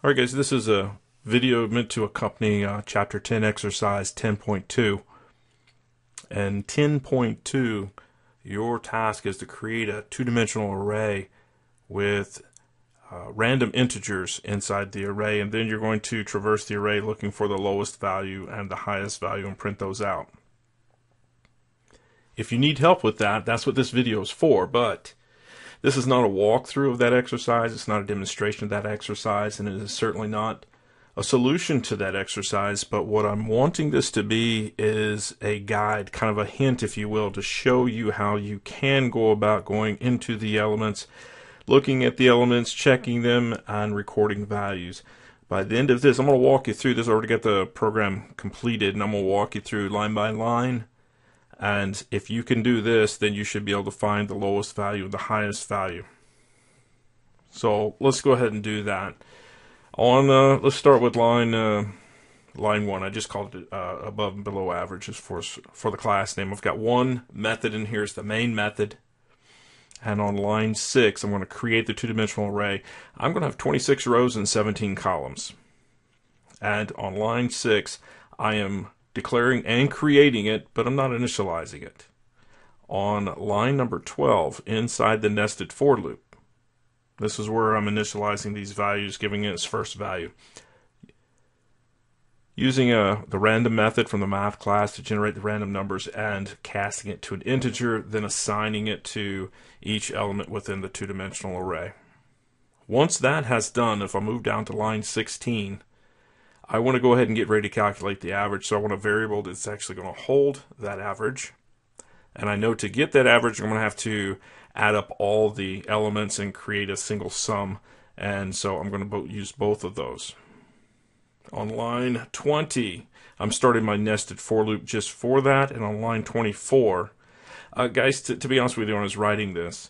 Alright guys, this is a video meant to accompany Chapter 10 exercise 10.2. And 10.2, your task is to create a two-dimensional array with random integers inside the array, and then you're going to traverse the array looking for the lowest value and the highest value and print those out. If you need help with that, that's what this video is for, but this is not a walkthrough of that exercise, it's not a demonstration of that exercise, and it is certainly not a solution to that exercise, but what I'm wanting this to be is a guide, kind of a hint, if you will, to show you how you can go about going into the elements, looking at the elements, checking them, and recording values. By the end of this, I'm going to walk you through this. I already got the program completed, and I'm going to walk you through line by line. And if you can do this, then you should be able to find the lowest value and the highest value. So let's go ahead and do that. Let's start with line 1. I just called it above and below average for the class name. I've got one method in here. It's the main method. And on line 6, I'm going to create the two-dimensional array. I'm going to have 26 rows and 17 columns. And on line 6, I am declaring and creating it, but I'm not initializing it. On line number 12, inside the nested for loop, this is where I'm initializing these values, giving it its first value. Using the random method from the math class to generate the random numbers and casting it to an integer, then assigning it to each element within the two-dimensional array. Once that has done, if I move down to line 16, I want to go ahead and get ready to calculate the average, so I want a variable that's actually going to hold that average. And I know to get that average, I'm going to have to add up all the elements and create a single sum, and so I'm going to use both of those. On line 20, I'm starting my nested for loop just for that, and on line 24, guys, to be honest with you, when I was writing this,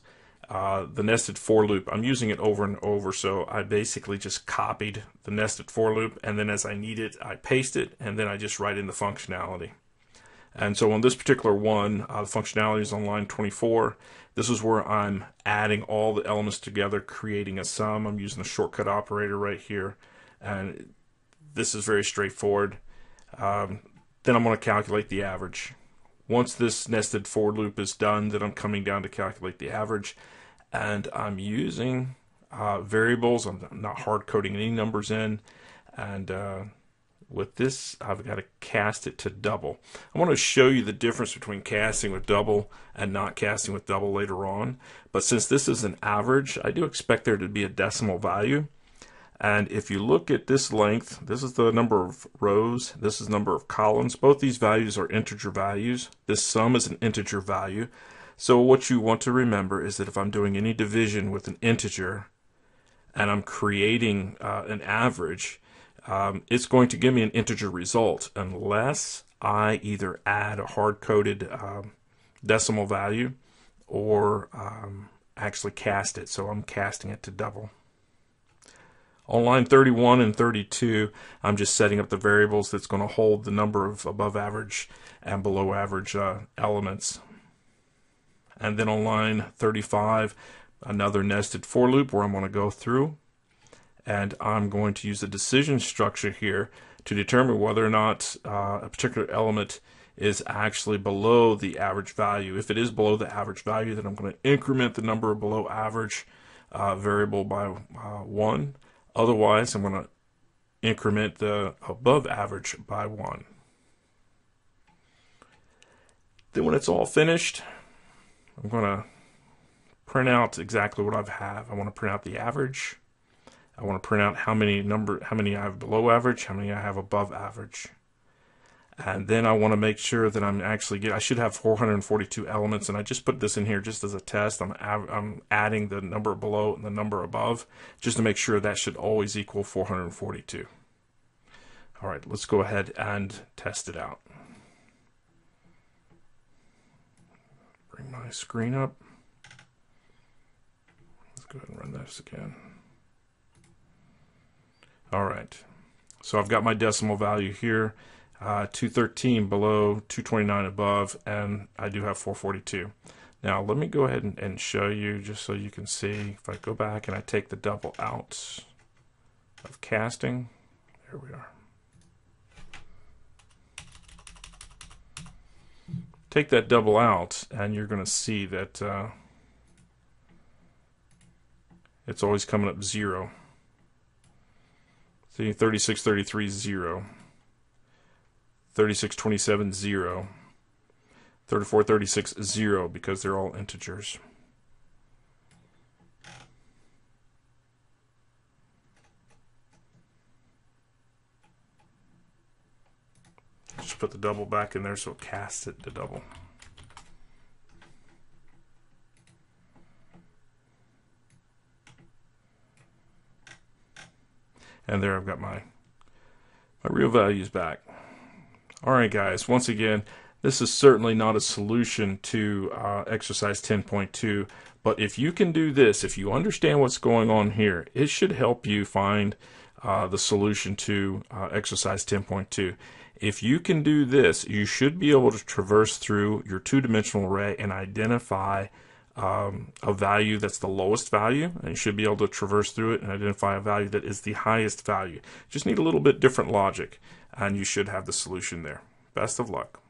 the nested for loop, I'm using it over and over, so I basically just copied the nested for loop, and then as I need it, I paste it, and then I just write in the functionality. And so on this particular one, the functionality is on line 24. This is where I'm adding all the elements together, creating a sum. I'm using the shortcut operator right here, and this is very straightforward. Then I'm going to calculate the average. Once this nested for loop is done, then I'm coming down to calculate the average, and I'm using variables. I'm not hard coding any numbers in, and with this I've got to cast it to double. I want to show you the difference between casting with double and not casting with double later on, but since this is an average, I do expect there to be a decimal value. And if you look at this length, this is the number of rows, this is the number of columns. Both these values are integer values. This sum is an integer value. So what you want to remember is that if I'm doing any division with an integer and I'm creating an average, it's going to give me an integer result unless I either add a hard-coded decimal value or actually cast it. So I'm casting it to double. On line 31 and 32, I'm just setting up the variables that's going to hold the number of above average and below average elements. And then on line 35, another nested for loop where I'm going to go through, and I'm going to use the decision structure here to determine whether or not a particular element is actually below the average value. If it is below the average value, then I'm going to increment the number of below average variable by 1. Otherwise, I'm going to increment the above average by 1. Then when it's all finished, I'm going to print out exactly what I have. I want to print out the average. I want to print out how many I have below average, how many I have above average. And then I want to make sure that I should have 442 elements, and I just put this in here just as a test. I'm adding the number below and the number above just to make sure that should always equal 442. All right, let's go ahead and test it out. Bring my screen up. Let's go ahead and run this again. All right, so I've got my decimal value here. 213 below, 229 above, and I do have 442. Now let me go ahead and show you just so you can see. If I go back and I take the double out, of casting. There we are. Take that double out, and you're going to see that it's always coming up 0. See, 3633 0, 3627 0, 3436 0, because they're all integers. Just put the double back in there so it casts it to double. And there I've got my real values back. Alright guys, once again, this is certainly not a solution to exercise 10.2, but if you can do this, if you understand what's going on here, it should help you find the solution to exercise 10.2. If you can do this, you should be able to traverse through your two-dimensional array and identify a value that's the lowest value, and you should be able to traverse through it and identify a value that is the highest value. Just need a little bit different logic, and you should have the solution there. Best of luck.